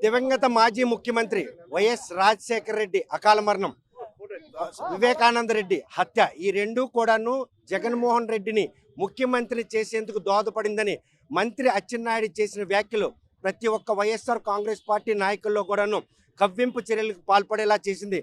దివంగత మాజీ ముఖ్యమంత్రి వైఎస్ రాజశేఖర రెడ్డి అకాల మరణం, వివేకానంద రెడ్డి హత్య, ఈ రెండూ కూడాను జగన్మోహన్ రెడ్డిని ముఖ్యమంత్రి చేసేందుకు దోహదపడిందని మంత్రి అచ్చెన్నాయుడు చేసిన వ్యాఖ్యలు ప్రతి ఒక్క వైఎస్ఆర్ కాంగ్రెస్ పార్టీ నాయకుల్లో కూడాను కవ్వింపు చర్యలకు పాల్పడేలా చేసింది.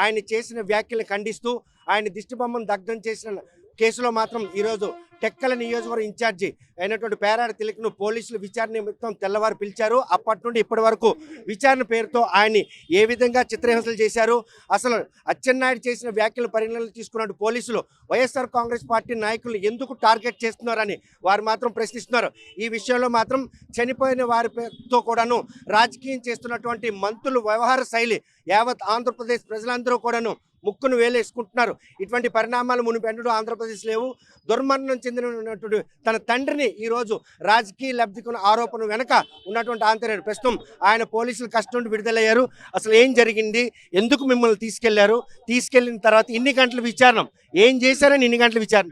ఆయన చేసిన వ్యాఖ్యలు ఖండిస్తూ ఆయన దిష్టిబొమ్మను దగ్ధం చేసిన కేసులో మాత్రం ఈరోజు టెక్కల నియోజకవర్గ ఇన్ఛార్జి అయినటువంటి పేరాడ తిలక్ను పోలీసులు విచారణ నిమిత్తం తెల్లవారు పిలిచారు. అప్పటి నుండి ఇప్పటి వరకు విచారణ పేరుతో ఆయన్ని ఏ విధంగా చిత్రహింసలు చేశారు, అసలు అచ్చెన్నాయుడు చేసిన వ్యాఖ్యలు పరిగణనలు తీసుకున్నట్టు పోలీసులు వైఎస్ఆర్ కాంగ్రెస్ పార్టీ నాయకులు ఎందుకు టార్గెట్ చేస్తున్నారని వారు మాత్రం ప్రశ్నిస్తున్నారు. ఈ విషయంలో మాత్రం చనిపోయిన వారితో కూడాను రాజకీయం చేస్తున్నటువంటి మంత్రుల వ్యవహార శైలి యావత్ ఆంధ్రప్రదేశ్ ప్రజలందరూ కూడాను ముక్కును వేలేసుకుంటున్నారు. ఇటువంటి పరిణామాలు మునిపెన్నడూ ఆంధ్రప్రదేశ్ లేవు. దుర్మరణం చెందినటువంటి తన తండ్రిని ఈరోజు రాజకీయ లబ్ధికున్న ఆరోపణ వెనక ఉన్నటువంటి ఆంతర్యం ప్రస్తుతం ఆయన పోలీసులు కష్టం నుండి విడుదలయ్యారు. అసలు ఏం జరిగింది, ఎందుకు మిమ్మల్ని తీసుకెళ్లారు, తీసుకెళ్లిన తర్వాత ఇన్ని గంటల విచారణ, ఏం చేశారని ఇన్ని గంటల విచారణ?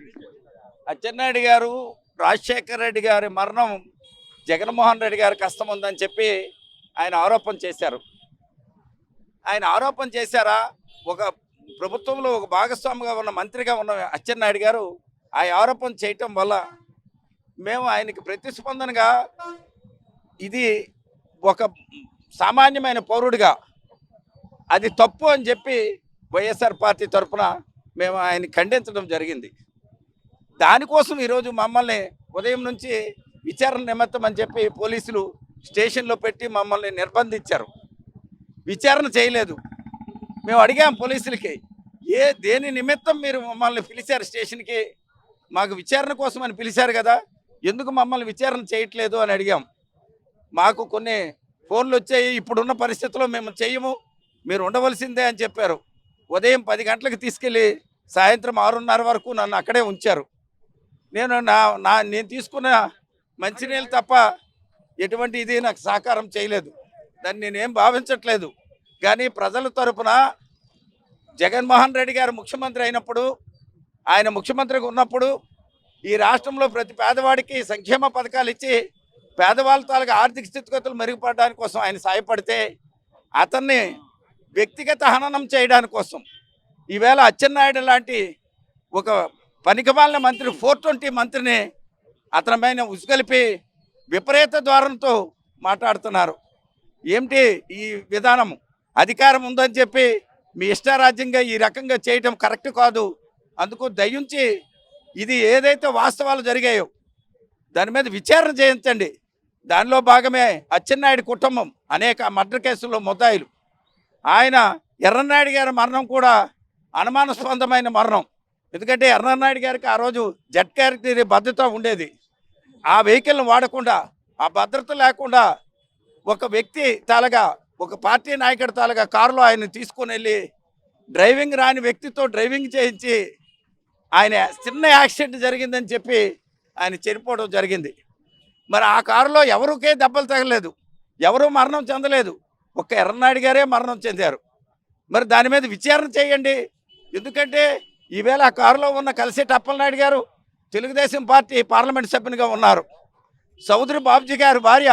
అచ్చెన్నాయుడు గారు రాజశేఖర రెడ్డి గారి మరణం జగన్మోహన్ రెడ్డి గారి కష్టం ఉందని చెప్పి ఆయన ఆరోపణ చేశారు. ఆయన ఆరోపణ చేశారా? ఒక ప్రభుత్వంలో ఒక భాగస్వామిగా ఉన్న మంత్రిగా ఉన్న అచ్చెన్నాయుడు గారు ఆ ఆరోపణ చేయటం వల్ల మేము ఆయనకి ప్రతిస్పందనగా ఇది ఒక సామాన్యమైన పౌరుడిగా అది తప్పు అని చెప్పి వైఎస్ఆర్ పార్టీ తరఫున మేము ఆయన్ని ఖండించడం జరిగింది. దానికోసం ఈరోజు మమ్మల్ని ఉదయం నుంచి విచారణ నిమిత్తం అని చెప్పి పోలీసులు స్టేషన్లో పెట్టి మమ్మల్ని నిర్బంధించారు. విచారణ చేయలేదు. మేము అడిగాం పోలీసులకి, దేని నిమిత్తం మీరు మమ్మల్ని పిలిచారు స్టేషన్కి? మాకు విచారణ కోసం అని పిలిచారు కదా, ఎందుకు మమ్మల్ని విచారణ చేయట్లేదు అని అడిగాం. మాకు కొన్ని ఫోన్లు వచ్చాయి, ఇప్పుడున్న పరిస్థితుల్లో మేము చెయ్యము, మీరు ఉండవలసిందే అని చెప్పారు. ఉదయం 10 గంటలకు తీసుకెళ్ళి సాయంత్రం 6:30 వరకు నన్ను అక్కడే ఉంచారు. నేను తీసుకున్న మంచినీళ్ళు తప్ప ఎటువంటి ఇది నాకు సహకారం చేయలేదు. దాన్ని నేనేం భావించట్లేదు. కానీ ప్రజల తరపున జగన్మోహన్ రెడ్డి గారు ముఖ్యమంత్రి అయినప్పుడు, ఆయన ముఖ్యమంత్రిగా ఉన్నప్పుడు ఈ రాష్ట్రంలో ప్రతి పేదవాడికి సంక్షేమ పథకాలు ఇచ్చి పేదవాళ్ళ తాలూకా ఆర్థిక స్థితిగతులు మెరుగుపడడానికి కోసం ఆయన సాయపడితే అతన్ని వ్యక్తిగత హననం చేయడానికి కోసం ఈవేళ అచ్చెన్నాయుడు లాంటి ఒక పనికిమాలిన మంత్రి 420 మంత్రిని అతని పైన ఉసుగలిపి విపరీత ద్వారంతో మాట్లాడుతున్నారు. ఏమిటి ఈ విధానము? అధికారం ఉందని చెప్పి మీ ఇష్టారాజ్యంగా ఈ రకంగా చేయటం కరెక్ట్ కాదు. అందుకు దయించి ఇది ఏదైతే వాస్తవాలు జరిగాయో దాని మీద విచారణ చేయించండి. దానిలో భాగమే అచ్చెన్నాయుడు కుటుంబం అనేక మర్డర్ కేసుల్లో ముద్దాయిలు. ఆయన ఎర్రన్నాయుడు గారి మరణం కూడా అనుమానాస్పదమైన మరణం. ఎందుకంటే ఎర్రన్నాయుడు గారికి ఆ రోజు జెడ్ కేటగిరీ భద్రత ఉండేది. ఆ వెహికల్ని వాడకుండా, ఆ భద్రత లేకుండా ఒక వ్యక్తి తాలగా, ఒక పార్టీ నాయకుడి తాలగా కారులో ఆయన తీసుకొని వెళ్ళి డ్రైవింగ్ రాని వ్యక్తితో డ్రైవింగ్ చేయించి ఆయన చిన్న యాక్సిడెంట్ జరిగిందని చెప్పి ఆయన చనిపోవడం జరిగింది. మరి ఆ కారులో ఎవరికే దెబ్బలు తగలేదు, ఎవరూ మరణం చెందలేదు, ఒక్క ఎర్రనాయుడు గారే మరణం చెందారు. మరి దాని మీద విచారణ చేయండి. ఎందుకంటే ఈవేళ ఆ కారులో ఉన్న కలిసేటి అప్పలనాయుడు గారు తెలుగుదేశం పార్టీ పార్లమెంట్ సభ్యునిగా ఉన్నారు. చౌదరి బాబుజీ గారి భార్య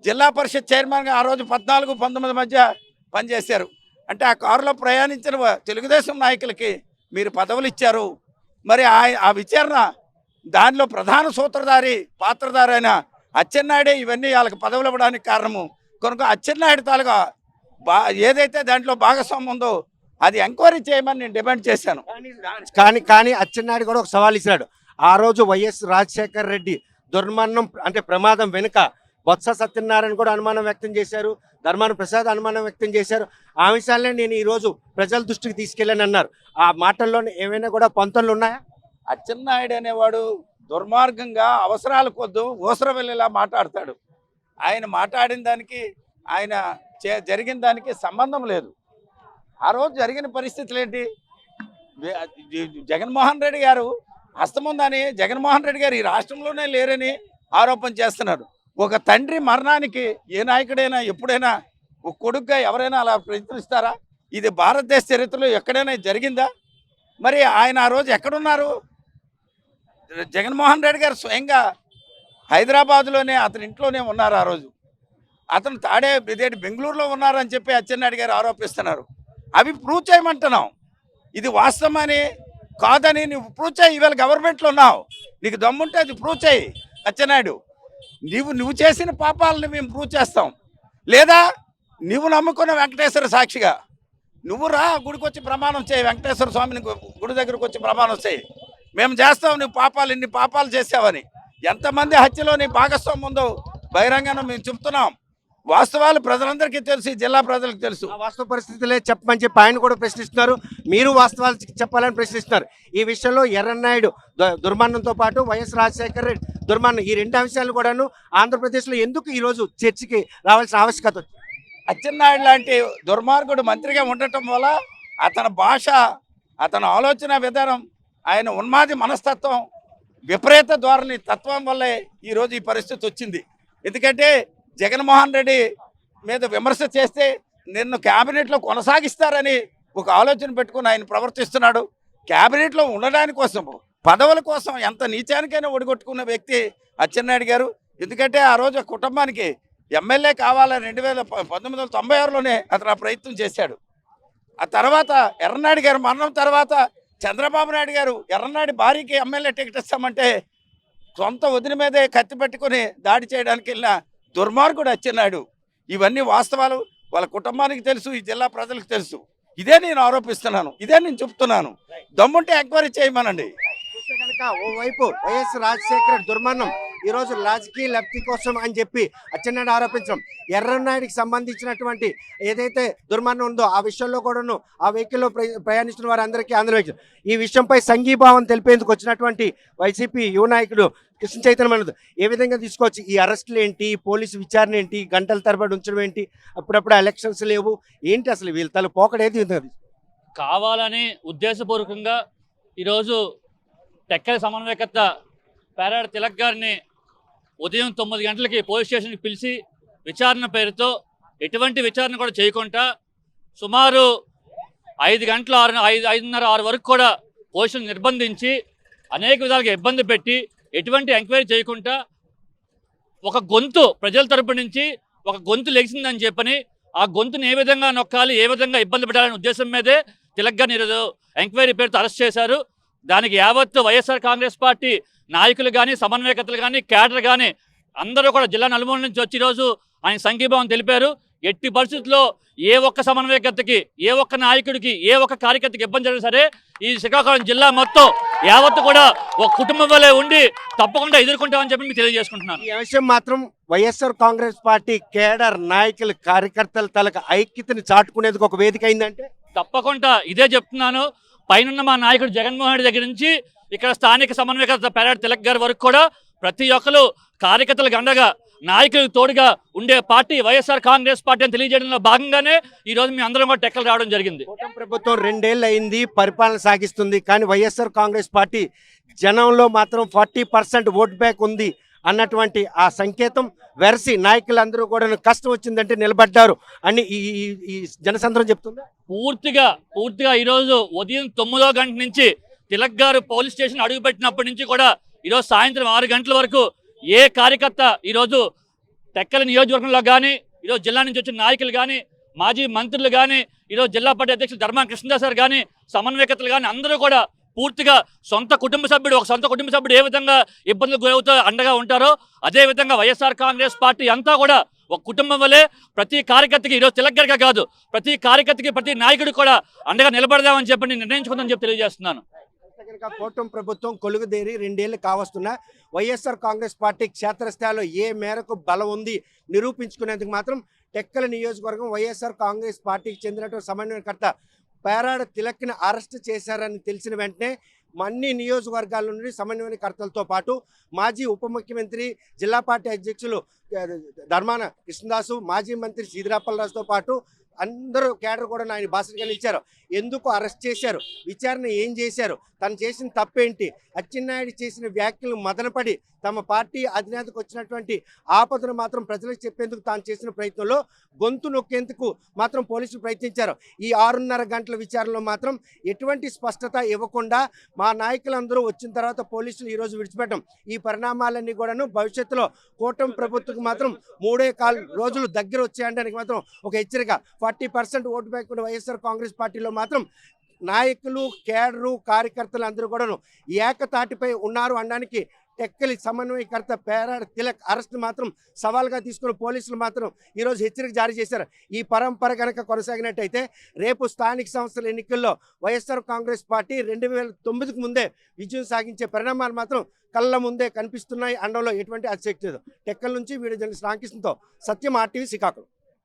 జిల్లా పరిషత్ చైర్మన్గా ఆ రోజు 14-19 మధ్య పనిచేశారు. అంటే ఆ కారులో ప్రయాణించిన తెలుగుదేశం నాయకులకి మీరు పదవులు ఇచ్చారు. మరి ఆ విచారణ దానిలో ప్రధాన సూత్రధారి పాత్రధారి అయిన అచ్చెన్నాయుడే ఇవన్నీ వాళ్ళకి పదవులు ఇవ్వడానికి కారణము కనుక అచ్చెన్నాయుడు తాలుగా ఏదైతే దాంట్లో భాగస్వామ్యం ఉందో అది ఎంక్వైరీ చేయమని నేను డిమాండ్ చేశాను. కానీ అచ్చెన్నాయుడు కూడా ఒక సవాల్ ఇచ్చాడు. ఆ రోజు వైఎస్ రాజశేఖర రెడ్డి దుర్మరణం అంటే ప్రమాదం వెనుక బొత్స సత్యనారాయణ కూడా అనుమానం వ్యక్తం చేశారు, ధర్మాన ప్రసాద్ అనుమానం వ్యక్తం చేశారు. ఆ విషయాలనే నేను ఈరోజు ప్రజల దృష్టికి తీసుకెళ్ళాను అన్నారు. ఆ మాటల్లో ఏమైనా కూడా పొంతనలు ఉన్నాయా? అచ్చెన్నాయుడు అనేవాడు దుర్మార్గంగా అవసరాల కొద్దు ఊసర వెళ్ళేలా మాట్లాడతాడు. ఆయన మాట్లాడిన దానికి ఆయన జరిగిన దానికి సంబంధం లేదు. ఆ రోజు జరిగిన పరిస్థితులు ఏంటి? జగన్మోహన్ రెడ్డి గారు హస్తముందని జగన్మోహన్ రెడ్డి గారు ఈ రాష్ట్రంలోనే లేరని ఆరోపణ చేస్తున్నారు. ఒక తండ్రి మరణానికి ఏ నాయకుడైనా ఎప్పుడైనా ఒక కొడుకుగా ఎవరైనా అలా ప్రయత్నిస్తారా? ఇది భారతదేశ చరిత్రలో ఎక్కడైనా జరిగిందా? మరి ఆయన ఆ రోజు ఎక్కడున్నారు? జగన్మోహన్ రెడ్డి గారు స్వయంగా హైదరాబాద్లోనే అతని ఇంట్లోనే ఉన్నారు ఆ రోజు. అతను ఇదేంటి బెంగళూరులో ఉన్నారని చెప్పి అచ్చెన్నాయుడు గారు ఆరోపిస్తున్నారు. అవి ప్రూవ్ చేయమంటున్నాం. ఇది వాస్తవమని కాదని నువ్వు ప్రూవ్ చేయి. ఇవాళ గవర్నమెంట్లో ఉన్నావు, నీకు దమ్ముంటే అది ప్రూవ్ చేయి అచ్చెన్నాయుడు. నువ్వు చేసిన పాపాలను మేము ప్రూవ్ చేస్తాం. లేదా నువ్వు నమ్ముకున్న వెంకటేశ్వర సాక్షిగా నువ్వు రా, గుడికి వచ్చి ప్రమాణం చేయి, వెంకటేశ్వర స్వామిని గుడి దగ్గరకు వచ్చి ప్రమాణం చేయి. మేము చేస్తాం నువ్వు పాపాలు ఇన్ని పాపాలు చేసావని. ఎంతమంది హత్యలో నీ భాగస్వామ్యం ఉందో బహిరంగంగా మేము చెప్తున్నాం. వాస్తవాలు ప్రజలందరికీ తెలుసు, ఈ జిల్లా ప్రజలకు తెలుసు. ఆ వాస్తవ పరిస్థితులే చెప్పమని చెప్పి ఆయన కూడా ప్రశ్నిస్తున్నారు, మీరు వాస్తవాలు చెప్పాలని ప్రశ్నిస్తున్నారు. ఈ విషయంలో ఎర్రన్నాయుడు దుర్మరణంతో పాటు వైఎస్ రాజశేఖర రెడ్డి దుర్మరణం, ఈ రెండు అంశాలు కూడాను ఆంధ్రప్రదేశ్లో ఎందుకు ఈరోజు చర్చకి రావాల్సిన ఆవశ్యకత వచ్చింది? అచ్చెన్నాయుడు లాంటి దుర్మార్గుడు మంత్రిగా ఉండటం వల్ల అతని భాష, అతని ఆలోచన విధానం, ఆయన ఉన్మాది మనస్తత్వం, విపరీత ధోరణి తత్వం వల్లే ఈరోజు ఈ పరిస్థితి వచ్చింది. ఎందుకంటే జగన్మోహన్ రెడ్డి మీద విమర్శ చేస్తే నిన్ను క్యాబినెట్లో కొనసాగిస్తారని ఒక ఆలోచన పెట్టుకుని ఆయన ప్రవర్తిస్తున్నాడు. క్యాబినెట్లో ఉండడానికి కోసం, పదవుల కోసం ఎంత నీచానికైనా ఒడిగొట్టుకున్న వ్యక్తి అచ్చెన్నాయుడు గారు. ఎందుకంటే ఆ రోజు కుటుంబానికి ఎమ్మెల్యే కావాలని 1996లోనే అతను ఆ ప్రయత్నం చేశాడు. ఆ తర్వాత ఎర్రనాయుడు గారు మరణం తర్వాత చంద్రబాబు నాయుడు గారు ఎర్రనాయుడు భార్యకి ఎమ్మెల్యే టికెట్ ఇస్తామంటే సొంత వదిన మీదే కత్తి పెట్టుకుని దాడి చేయడానికి వెళ్ళిన దుర్మార్గుడు అచ్చెన్నాయుడు. ఇవన్నీ వాస్తవాలు వాళ్ళ కుటుంబానికి తెలుసు, ఈ జిల్లా ప్రజలకు తెలుసు. ఇదే నేను ఆరోపిస్తున్నాను, ఇదే నేను చెప్తున్నాను. దమ్ముంటే ఎంక్వైరీ చేయమనండి. చూస్తే కనుక ఓవైపు వైఎస్ రాజశేఖర దుర్మరణం ఈరోజు రాజకీయ లబ్ధి కోసం అని చెప్పి అచ్చెన్నాయుడు ఆరోపించడం, ఎర్రనాయుడికి సంబంధించినటువంటి ఏదైతే దుర్మరణం ఉందో ఆ విషయంలో కూడాను ఆ వెహికల్లో ప్రయాణిస్తున్న వారందరికీ ఆంధ్రప్రదేశ్ ఈ విషయంపై సంఘీభావం తెలిపేందుకు వచ్చినటువంటి వైసీపీ యువ నాయకుడు కృష్ణ చైతన్య ఏ విధంగా తీసుకోవచ్చు? ఈ అరెస్టులు ఏంటి, పోలీసు విచారణ ఏంటి, గంటల తరబడి ఉంచడం ఏంటి, అప్పుడప్పుడు ఎలక్షన్స్ లేవు ఏంటి, అసలు వీళ్ళ తల పోకడేది కావాలని ఉద్దేశపూర్వకంగా ఈరోజు టెక్కల సమన్వయకర్త పేరాడ తిలక్ గారిని ఉదయం 9 గంటలకి పోలీస్ స్టేషన్కి పిలిచి విచారణ పేరుతో ఎటువంటి విచారణ కూడా చేయకుండా సుమారు 5 గంటల 5:30 6 వరకు కూడా పోలీసులు నిర్బంధించి అనేక విధాలుగా ఇబ్బంది పెట్టి ఎటువంటి ఎంక్వైరీ చేయకుండా ఒక గొంతు ప్రజల తరపు నుంచి ఒక గొంతు లెగిసిందని చెప్పని ఆ గొంతుని ఏ విధంగా నొక్కాలి, ఏ విధంగా ఇబ్బంది పెట్టాలనే ఉద్దేశం మీదే తిలక్ గారిని ఈరోజు ఎంక్వైరీ పేరుతో అరెస్ట్ చేశారు. దానికి యావత్తు వైఎస్ఆర్ కాంగ్రెస్ పార్టీ నాయకులు కానీ, సమన్వయకర్తలు కానీ, క్యాడర్ కానీ అందరూ కూడా జిల్లా నలుమూల నుంచి వచ్చి ఈరోజు ఆయన సంఘీభావం తెలిపారు. ఎట్టి పరిస్థితుల్లో ఏ ఒక్క సమన్వయకర్తకి, ఏ ఒక్క నాయకుడికి, ఏ ఒక్క కార్యకర్తకి ఇబ్బంది జరిగినా సరే ఈ శ్రీకాకుళం జిల్లా మొత్తం యావత్తు కూడా ఒక కుటుంబం వల్లే ఉండి తప్పకుండా ఎదుర్కొంటామని చెప్పి మీకు తెలియజేసుకుంటున్నాను. ఈ విషయం మాత్రం వైఎస్ఆర్ కాంగ్రెస్ పార్టీ కేడర్ నాయకులు కార్యకర్తల తలకు ఐక్యతని చాటుకునేందుకు ఒక వేదిక అయిందంటే తప్పకుండా ఇదే చెప్తున్నాను. పైన మా నాయకుడు జగన్మోహన్ రెడ్డి దగ్గర నుంచి ఇక్కడ స్థానిక సమన్వయకర్త పేరాడ తిలక్ గారి వరకు కూడా ప్రతి ఒక్కరు కార్యకర్తలకు అండగా, నాయకులకు తోడుగా ఉండే పార్టీ వైఎస్ఆర్ కాంగ్రెస్ పార్టీ అని తెలియజేయడంలో భాగంగానే ఈ రోజు మీ అందరం కూడా టెక్కలు రావడం జరిగింది. కూటమి ప్రభుత్వం 2 ఏళ్ళు అయింది, పరిపాలన సాగిస్తుంది. కానీ వైఎస్ఆర్ కాంగ్రెస్ పార్టీ జనంలో మాత్రం 40% ఓట్ బ్యాక్ ఉంది అన్నటువంటి ఆ సంకేతం వెరసి నాయకులందరూ కూడా కష్టం వచ్చిందంటే నిలబడ్డారు అని ఈ జనసంద్రం చెప్తుంది. పూర్తిగా ఈరోజు ఉదయం 9వ గంట నుంచి తిలక్ గారు పోలీస్ స్టేషన్ అడుగుపెట్టినప్పటి నుంచి కూడా ఈరోజు సాయంత్రం 6 గంటల వరకు ఏ కార్యకర్త ఈరోజు టెక్కల నియోజకవర్గంలో కానీ, ఈరోజు జిల్లా నుంచి వచ్చిన నాయకులు కానీ, మాజీ మంత్రులు కానీ, ఈరోజు జిల్లా పార్టీ అధ్యక్షులు ధర్మాన కృష్ణదాస్ గారు కానీ, సమన్వయకర్తలు కానీ అందరూ కూడా పూర్తిగా ఒక సొంత కుటుంబ సభ్యుడు ఏ విధంగా ఇబ్బందులకు గురవుతూ అండగా ఉంటారో అదే విధంగా వైఎస్ఆర్ కాంగ్రెస్ పార్టీ అంతా కూడా ఒక కుటుంబం వల్లే ప్రతి కార్యకర్తకి ఈరోజు తిలక్ గారిగా కాదు, ప్రతి కార్యకర్తకి, ప్రతి నాయకుడికి కూడా అండగా నిలబడదామని చెప్పి నిర్ణయించుకుందని చెప్పి తెలియజేస్తున్నాను. కూటమి ప్రభుత్వం కొలుగుదేరి 2 ఏళ్ళు కావస్తున్నా వైఎస్ఆర్ కాంగ్రెస్ పార్టీ క్షేత్రస్థాయిలో ఏ మేరకు బలం ఉంది నిరూపించుకునేందుకు మాత్రం టెక్కల నియోజకవర్గం వైఎస్ఆర్ కాంగ్రెస్ పార్టీకి చెందినటువంటి సమన్వయకర్త పేరాడ తిలక్ని అరెస్ట్ చేశారని తెలిసిన వెంటనే అన్ని నియోజకవర్గాల నుండి సమన్వయకర్తలతో పాటు మాజీ ఉప ముఖ్యమంత్రి, జిల్లా పార్టీ అధ్యక్షులు ధర్మాన కృష్ణదాసు, మాజీ మంత్రి సీదిరాపల్లరాజుతో పాటు అందరూ కేడర్ కూడా ఆయన బాసటగా నిలిచారు. ఎందుకు అరెస్ట్ చేశారు, విచారణ ఏం చేశారు, తను చేసిన తప్పేంటి, అచ్చెన్నాయుడు చేసిన వ్యాఖ్యలు మదనపడి తమ పార్టీ అధినేతకు వచ్చినటువంటి ఆపదను మాత్రం ప్రజలకు చెప్పేందుకు తాను చేసిన ప్రయత్నంలో గొంతు నొక్కేందుకు మాత్రం పోలీసులు ప్రయత్నించారు. ఈ 6:30 గంటల విచారణలో మాత్రం ఎటువంటి స్పష్టత ఇవ్వకుండా మా నాయకులందరూ వచ్చిన తర్వాత పోలీసులు ఈరోజు విడిచిపెట్టడం, ఈ పరిణామాలన్నీ కూడాను భవిష్యత్తులో కూటమి ప్రభుత్వకు మాత్రం 3 రోజులు దగ్గర వచ్చేయడానికి మాత్రం ఒక హెచ్చరిక. 40% ఓటు బ్యాంక్ ఉన్న వైఎస్ఆర్ కాంగ్రెస్ పార్టీలో మాత్రం నాయకులు, కేడరు, కార్యకర్తలు అందరూ కూడాను ఏకతాటిపై ఉన్నారు అనడానికి టెక్కలి సమన్వయకర్త పేరాడ తిలక్ అరెస్ట్ మాత్రం సవాల్గా తీసుకున్న పోలీసులు మాత్రం ఈరోజు హెచ్చరిక జారీ చేశారు. ఈ పరంపర కనుక కొనసాగినట్టయితే రేపు స్థానిక సంస్థల ఎన్నికల్లో వైఎస్ఆర్ కాంగ్రెస్ పార్టీ 2009కు ముందే విజయం సాగించే పరిణామాలు మాత్రం కళ్ళ ముందే కనిపిస్తున్నాయి అనడంలో ఎటువంటి అతిశక్తి లేదు. టెక్కల నుంచి వీడియో జర్నలిస్ట్ రామకృష్ణతో సత్యం, RTV, శ్రీకాకుళం.